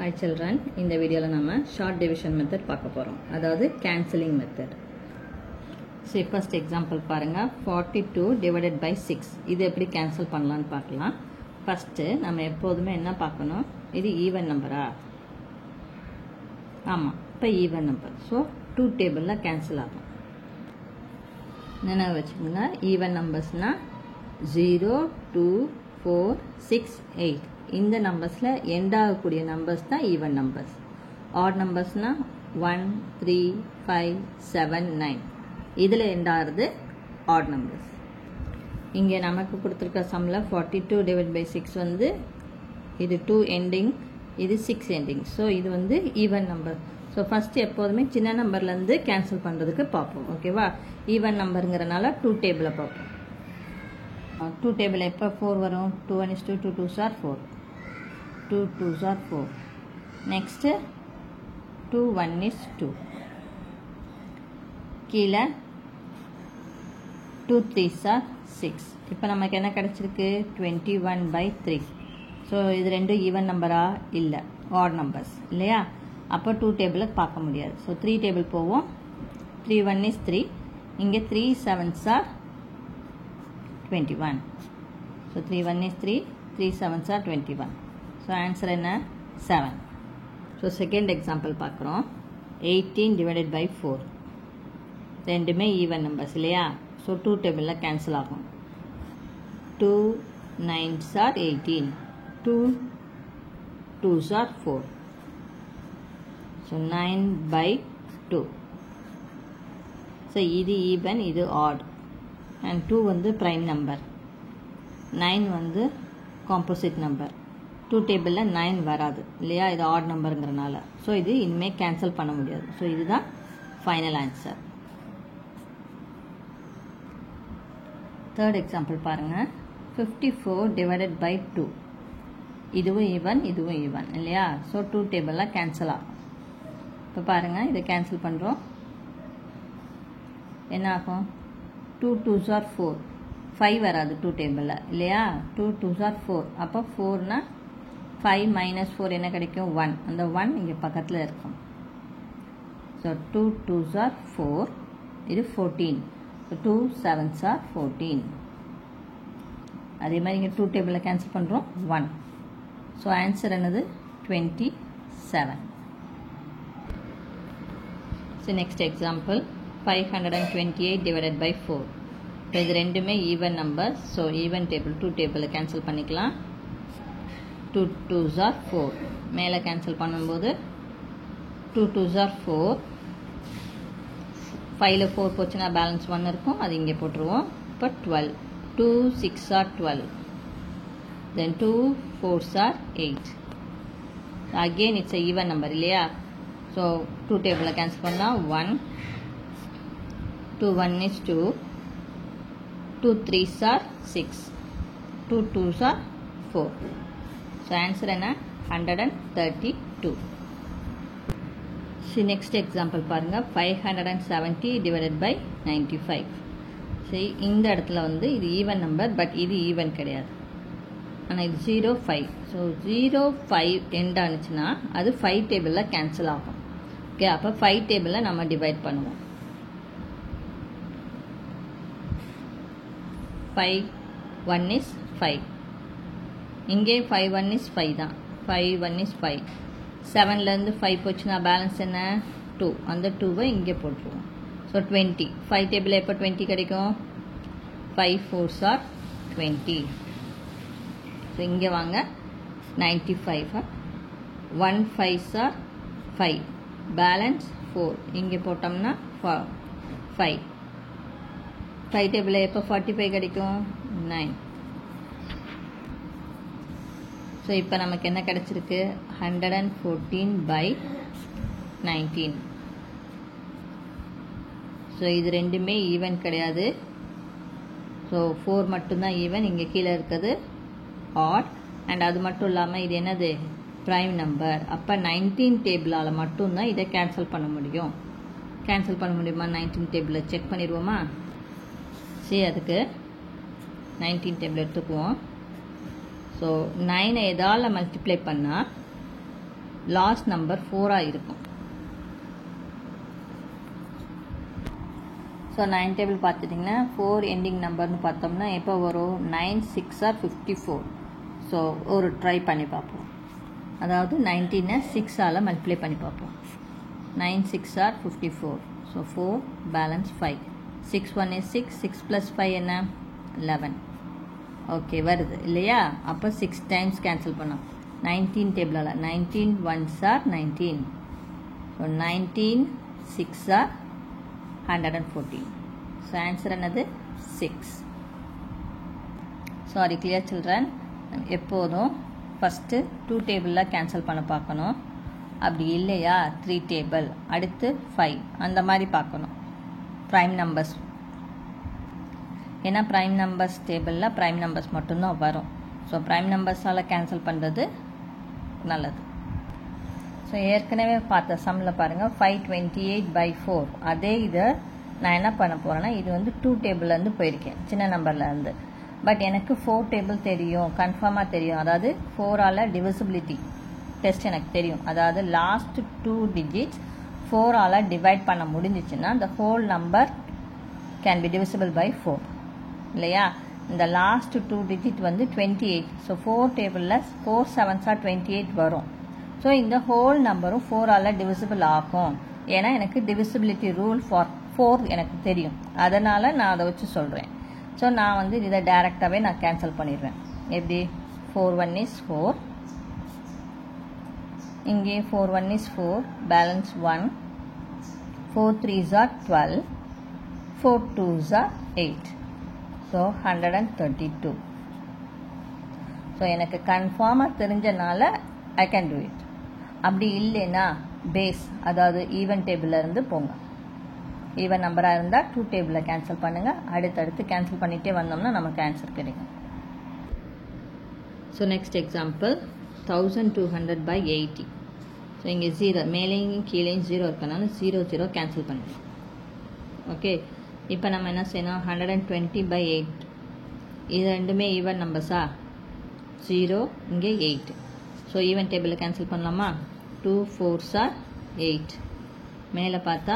Hi children, இந்த வீடியோல நாம short division method பார்க்க போறோம். அதாவது cancelling method. So first example பாருங்க 42 divided by 6. இது எப்படி cancel பண்ணலாம்னு பார்க்கலாம். First நாம எப்போதுமே என்ன பார்க்கணும்? இது even number-ஆ? ஆமா, இப்ப even number. So 2 table-ல cancel ஆகும். என்ன வெச்சுக்கோங்க? even numbers-னா 0 2 4 6 8. இந்த நம்பர்ஸ்ல எண்ட் ஆகக்கூடிய நம்பர்ஸ் தான் ஈவன் நம்பர்ஸ். ஆட் நம்பர்ஸ்னா 1 3 5 7 9. இதுல எண்ட் ஆகிறது ஆட் நம்பர்ஸ். இங்க நமக்கு கொடுத்திருக்க சம்ல 42 டிவைட் பை 6 வந்து இது 2 எண்டிங், இது 6 எண்டிங். ஸோ இது வந்து ஈவன் நம்பர். ஸோ ஃபர்ஸ்ட் எப்போதுமே சின்ன நம்பர்ல இருந்து கேன்சல் பண்றதுக்கு பார்ப்போம். ஓகேவா? ஈவன் நம்பருங்கிறனால 2 டேபிளை பார்ப்போம். 2 டேபிள் எப்போ 4 வரும்? 2 1 is 2, 2 2s are 4. 2 2s are 4. Next 2 1 is 2. கீழே 2 3s are 6. இப்போ நமக்கு என்ன கிடைச்சிருக்கு? 21/3. ஸோ இது ரெண்டும் ஈவன் நம்பரா? இல்லை, ஆட் நம்பர்ஸ் இல்லையா? அப்போ 2 டேபிளை பார்க்க முடியாது. ஸோ 3 டேபிள் போவோம். 3 1 is 3. இங்கே 3 7s are 21. So 3 1 is 3, 3 7s are 21. So answer என்ன? 7. So second example பார்க்குறோம். 18 divided by 4. ரெண்டுமே ஈவன் நம்பர்ஸ் இல்லையா? ஸோ 2 டேபிளில் கேன்சல் ஆகும். 2 9s are 18. 2 2s are 4. So 9/2. So இது ஈவன், இது ஆட். அண்ட் 2 வந்து ப்ரைம் நம்பர், 9 வந்து காம்போசிட் நம்பர். 2 டேபிளில் 9 வராது இல்லையா? இது ஆட் நம்பருங்கிறனால. ஸோ இது இனிமேல் கேன்சல் பண்ண முடியாது. ஸோ இதுதான் ஃபைனல் ஆன்சர். தேர்ட் எக்ஸாம்பிள் பாருங்கள். 54 டிவைடட் பை 2. இதுவும் ஈவன், இதுவும் ஈவன் இல்லையா? ஸோ 2 டேபிளில் கேன்சல் ஆகும். இப்போ பாருங்கள், இதை கேன்சல் பண்ணுறோம். என்ன ஆகும்? 2 2s are 4. 5 வராது 2 டேபிளில் இல்லையா? 2 2s are 4. அப்போ 4னா 5 - 4 என்ன கிடைக்கும்? 1. அந்த 1 இங்கே பக்கத்தில் இருக்கும். So 2 2s are 4. இது 14. So 2 7s are 14. அதே மாதிரி இங்கே 2 டேபிளில் கேன்சல் பண்ணுறோம். 1. ஸோ ஆன்சர் என்னது? 27. So next example 528 divided by 4. இப்போ இது ரெண்டுமே even number. So even table 2 டேபிளில் கேன்சல் பண்ணிக்கலாம். 2 2s are 4. மேலே கேன்சல் பண்ணும்போது 2 2s are 4. 5ல் 4 போச்சுன்னா பேலன்ஸ் 1 இருக்கும், அது இங்கே போட்டுருவோம். இப்போ 12. 2 6 are 12. Then 2 4s are 8. Again it's a even number இல்லையா? ஸோ 2 டேபிளில் கேன்சல் பண்ணால் 1. 2 1 is 2. 2 3s are 6. 2 2s are 4. So answer என்ன? 132. See next example பாருங்க. 570 divided by 95. See இந்த இடத்துல வந்து இது ஈவன் நம்பர், பட் இது ஈவன் கிடையாது. ஆனால் இது 0 5. ஸோ 0 5 எண்ட் ஆனிச்சுன்னா அது 5 டேபிளில் கேன்சல் ஆகும். ஓகே, அப்போ 5 டேபிளில் நம்ம டிவைட் பண்ணுவோம். 5 1 is 5. இங்கே 5 1 is 5 தான். 5 1 is 5. 7லேருந்து 5 போச்சுன்னா பேலன்ஸ் என்ன? 2. அந்த 2வை இங்கே போட்டுருவோம். ஸோ 20. 5 டேபிளில் எப்போ 20 கிடைக்கும்? 5 4s are 20. ஸோ இங்கே வாங்க 95. 1 5s are 5. பேலன்ஸ் 4. இங்கே போட்டோம்னா 5. 5 டேபிளில் எப்போ 45 கிடைக்கும்? 9. ஸோ இப்போ நமக்கு என்ன கிடைச்சிருக்கு? 114/19. ஸோ இது ரெண்டுமே ஈவன் கிடையாது. ஸோ 4 மட்டும்தான் ஈவன். இங்கே கீழே இருக்கிறது ஆட். அண்ட் அது மட்டும் இல்லாமல் இது என்னது? Prime number. அப்போ 19 டேபிளால் மட்டும்தான் இதை கேன்சல் பண்ண முடியும். கேன்சல் பண்ண முடியுமா? 19 டேபிளில் செக் பண்ணிடுவோமா? சரி, அதுக்கு 19 டேபிள் எடுத்துக்குவோம். ஸோ 9 எதால் மல்டிப்ளை பண்ணால் லாஸ்ட் நம்பர் 4 இருக்கும். ஸோ 9 டேபிள் பார்த்துட்டிங்கன்னா 4 எண்டிங் நம்பர்னு பார்த்தோம்னா எப்போ வரும்? 9 6 ஆர் 54. ஸோ ஒரு ட்ரை பண்ணி பார்ப்போம். அதாவது 19 6ஆல் மல்டிப்ளை பண்ணி பார்ப்போம். 9 6 R 54. So 4 balance 5. 6 1 is 6. 6 plus 5 என்ன? 11. ஓகே வருது இல்லையா? அப்போ 6 டைம்ஸ் கேன்சல் பண்ணோம். 19 டேபிளால் 19 1s are 19. So 19 6 are 114. So answer என்னது? 6. Sorry clear children. எப்போதும் ஃபஸ்ட்டு 2 டேபிளில் கேன்சல் பண்ண பார்க்கணும். அப்படி இல்லையா 3 டேபிள், அடுத்து 5 அந்த மாதிரி பார்க்கணும் ப்ரைம் நம்பர்ஸ். ஏன்னா ப்ரைம் நம்பர்ஸ் டேபிளில் ப்ரைம் நம்பர்ஸ் மட்டும்தான் வரும். ஸோ ப்ரைம் நம்பர்ஸால் கேன்சல் பண்ணுறது நல்லது. ஸோ ஏற்கனவே பார்த்த சம்மில் பாருங்கள் 528/4. அதே இதை நான் என்ன பண்ண போகிறேன்னா இது வந்து 2 டேபிள்லேருந்து போயிருக்கேன் சின்ன நம்பர்லேருந்து. பட் எனக்கு 4 டேபிள் தெரியும், கன்ஃபார்மாக தெரியும். அதாவது 4ஆல் டிவிசிபிலிட்டி டெஸ்ட் எனக்கு தெரியும். அதாவது லாஸ்ட் 2 டிஜிட்ஸ் 4ஆல் டிவைட் பண்ண முடிஞ்சிச்சுன்னா the whole number can be divisible by 4 இல்லையா? இந்த லாஸ்ட் 2 டிஜிட் வந்து 28. ஸோ 4 டேபிளில் 4 7s are 28 வரும். ஸோ இந்த ஹோல் நம்பரும் 4ஆல் டிவிசிபிள் ஆகும். ஏன்னா எனக்கு டிவிசிபிலிட்டி ரூல் ஃபார் 4 எனக்கு தெரியும். அதனால் நான் அதை வச்சு சொல்கிறேன். ஸோ நான் வந்து இதை டைரெக்டாகவே நான் கேன்சல் பண்ணிடுவேன். எப்படி? 4 1 is 4. இங்கே 4 1 is 4. Balance 1. 4 3s are 12. 4 2s are 8. So 132. So எனக்கு கன்ஃபார்மாக தெரிஞ்சனால I can do it. அப்படி இல்லைன்னா பேஸ், அதாவது ஈவன் டேபிளில் இருந்து போங்க. ஈவன் நம்பராக இருந்தால் 2 டேபிளில் கேன்சல் பண்ணுங்கள். அடுத்தடுத்து கேன்சல் பண்ணிகிட்டே வந்தோம்னா நமக்கு ஆன்சர் கிடைக்கும். So next example 1200/80. ஸோ இங்கே 0 மேலேயும் கீழேயும் 0 இருக்கனால 0 0 கேன்சல் பண்ணிடலாம். ஓகே, இப்போ நம்ம என்ன செய்யணும்? 120/8. இது ரெண்டுமே ஈவன் நம்பர்ஸா? 0 இங்கே 8. ஸோ ஈவன் டேபிளில் கேன்சல் பண்ணலாமா? 2 4s are 8. மேலே பார்த்தா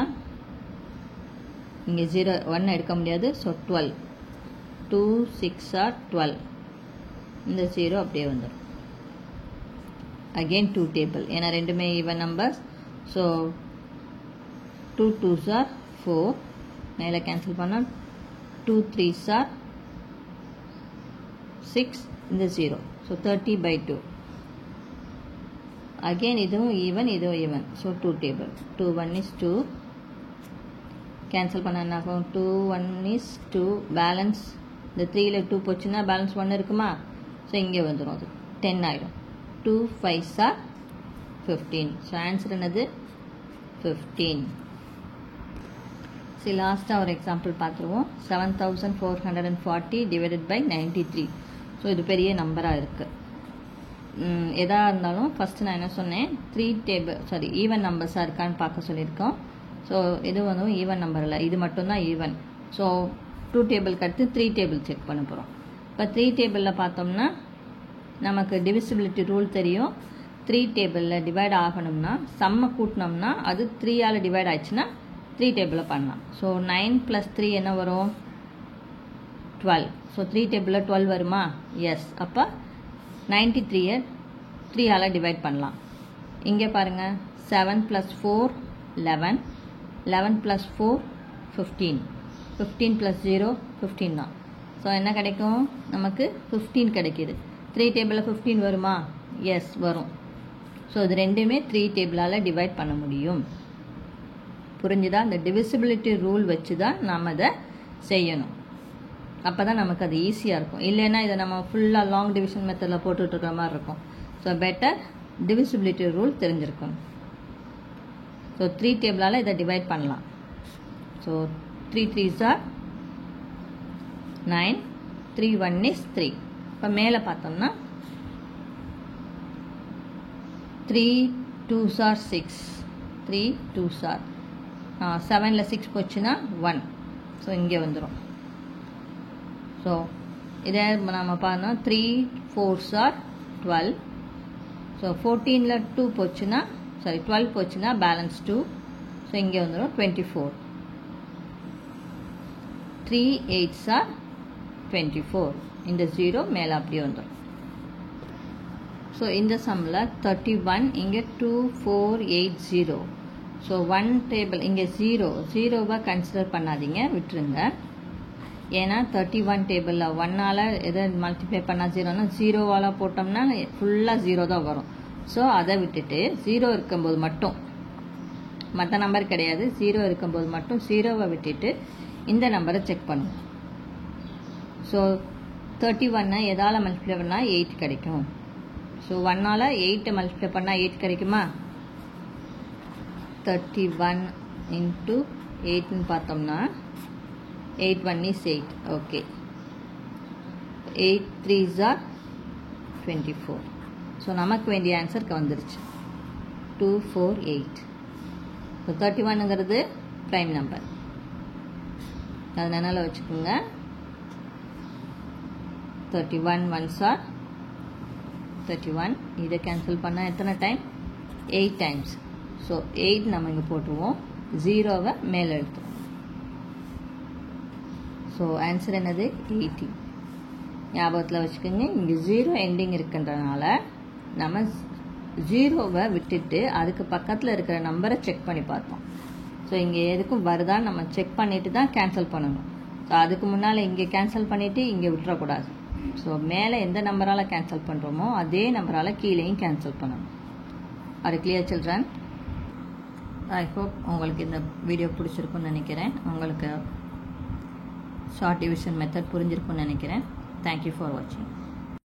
இங்கே 0 1 எடுக்க முடியாது. ஸோ 12. 2 6 are 12. இந்த 0 அப்படியே வந்துடும். அகெயின் 2 டேபிள், ஏன்னா ரெண்டுமே even numbers. So 2 2s are 4. மேலே கேன்சல் பண்ணால் 2 3s are 6. இந்த 0. ஸோ 30/2. அகெயின் இதுவும் ஈவன், இதுவும் even. So 2 table. 2 1 is 2. Cancel பண்ண என்ன ஆகும்? 2 1 is 2. பேலன்ஸ் இந்த 3ல் 2 போச்சுன்னா பேலன்ஸ் 1 இருக்குமா? ஸோ இங்கே வந்துடும். அது 10 ஆகிடும். 2 5s are 15. ஸோ ஆன்சர் என்னது? 15. சரி, லாஸ்ட்டாக ஒரு எக்ஸாம்பிள் பார்த்துருவோம். 7440 டிவைடட் பை 93. ஸோ இது பெரிய நம்பராக இருக்குது. எதாக இருந்தாலும் ஃபஸ்ட்டு நான் என்ன சொன்னேன்? 3 டேபிள் சாரி ஈவன் நம்பர்ஸாக இருக்கான்னு பார்க்க சொல்லியிருக்கோம். ஸோ இது வந்து ஈவன் நம்பர் இல்லை, இது மட்டும்தான் ஈவன். ஸோ 2 டேபிளுக்கு அடுத்து 3 டேபிள் செக் பண்ண போகிறோம். இப்போ 3 டேபிளில் பார்த்தோம்னா நமக்கு டிவிசிபிலிட்டி ரூல் தெரியும். 3 டேபிளில் டிவைட் ஆகணும்னா சம்மை கூட்டினோம்னா அது 3ஆல் டிவைட் ஆயிடுச்சுன்னா 3 டேபிளில் பண்ணலாம். ஸோ 9 + 3 என்ன வரும்? 12. ஸோ 3 டேபிளில் 12 வருமா? எஸ். அப்போ 93 3ஆல் டிவைட் பண்ணலாம். இங்கே பாருங்கள் 7 + 4 11. 11 + 4 15. 15 + 0 15 தான். ஸோ என்ன கிடைக்கும்? நமக்கு 15 கிடைக்கிது. 3 டேபிளில் 15 வருமா? எஸ் வரும். ஸோ இது ரெண்டுமே 3 டேபிளால் டிவைட் பண்ண முடியும். புரிஞ்சுதா? இந்த டிவிசிபிலிட்டி ரூல் வச்சு தான் நாம் அதை செய்யணும். அப்போ தான் நமக்கு அது ஈஸியாக இருக்கும். இல்லைன்னா இதை நம்ம ஃபுல்லாக லாங் டிவிஷன் மெத்தடில் போட்டுட்ருக்கிற மாதிரி இருக்கும். ஸோ பெட்டர் டிவிசிபிலிட்டி ரூல் தெரிஞ்சிருக்கணும். ஸோ 3 டேபிளால் இதை டிவைட் பண்ணலாம். So 3 3s are 9. 3 1 is 3. இப்போ மேலே பார்த்தோம்னா 3 2s are 6. 3 2s are 7ல் 6 போச்சுன்னா 1. ஸோ இங்கே வந்துடும். ஸோ இதை நம்ம பார்த்தோம்னா 3 4s are 12. ஸோ 14ல் 2 போச்சுன்னா சாரி 12 போச்சுன்னா பேலன்ஸ் 2. ஸோ இங்கே வந்துடும் 24. 3 8s are 24. இந்த 0 மேலே அப்படியே வந்துடும். ஸோ இந்த சம்மில் 31 இங்கே 2 4 8 0. ஸோ 1 டேபிள் இங்கே 0வை கன்சிடர் பண்ணாதீங்க, விட்டுருங்க. ஏன்னா 31 டேபிளில் 1ஆல் எதை மல்டிப்ளை பண்ணால் 0னா 0வால் போட்டோம்னா ஃபுல்லாக 0 தான் வரும். ஸோ அதை விட்டுட்டு 0 இருக்கும்போது மட்டும், மற்ற நம்பர் கிடையாது, 0 இருக்கும்போது மட்டும் 0வை விட்டுட்டு இந்த நம்பரை செக் பண்ணுவோம். ஸோ 31 எதால் மல்டிப்ளை பண்ணால் 8 கிடைக்கும். ஸோ 1ஆல் 8 மல்டிப்ளை பண்ணால் 8 கிடைக்குமா? 31 into 8ன்னு பார்த்தோம்னா 8 1 is 8. Okay, 8 3s are 24. So நமக்கு வேண்டிய ஆன்சருக்கு வந்துருச்சு 248. ஸோ 31ங்கிறது ப்ரைம் நம்பர், அது நினைவில் வச்சுக்கோங்க. 31 1s are 31. இதை கேன்சல் பண்ணால் எத்தனை டைம்? 8 times. ஸோ 8 நம்ம இங்கே போட்டுருவோம், 0வை மேலே எடுத்துருவோம். ஸோ ஆன்சர் என்னது? 80. ஞாபகத்தில் வச்சுக்கோங்க, இங்கே 0 எண்டிங் இருக்குன்றனால நம்ம 0வை விட்டுட்டு அதுக்கு பக்கத்தில் இருக்கிற நம்பரை செக் பண்ணி பார்த்தோம். ஸோ இங்கே எதுக்கும் வருதான்னு நம்ம செக் பண்ணிவிட்டு தான் கேன்சல் பண்ணணும். ஸோ அதுக்கு முன்னால் இங்கே கேன்சல் பண்ணிவிட்டு இங்கே விட்டுறக்கூடாது. ஸோ மேலே எந்த நம்பரால் கேன்சல் பண்ணுறோமோ அதே நம்பரால் கீழேயும் கேன்சல் பண்ணணும். அது கிளியர் சில்ட்ரன்? ஐ ஹோப் உங்களுக்கு இந்த வீடியோ பிடிச்சிருக்குன்னு நினைக்கிறேன். உங்களுக்கு ஷார்ட் டிவிஷன் மெத்தட் புரிஞ்சிருக்குன்னு நினைக்கிறேன். தேங்க்யூ ஃபார் வாட்சிங்.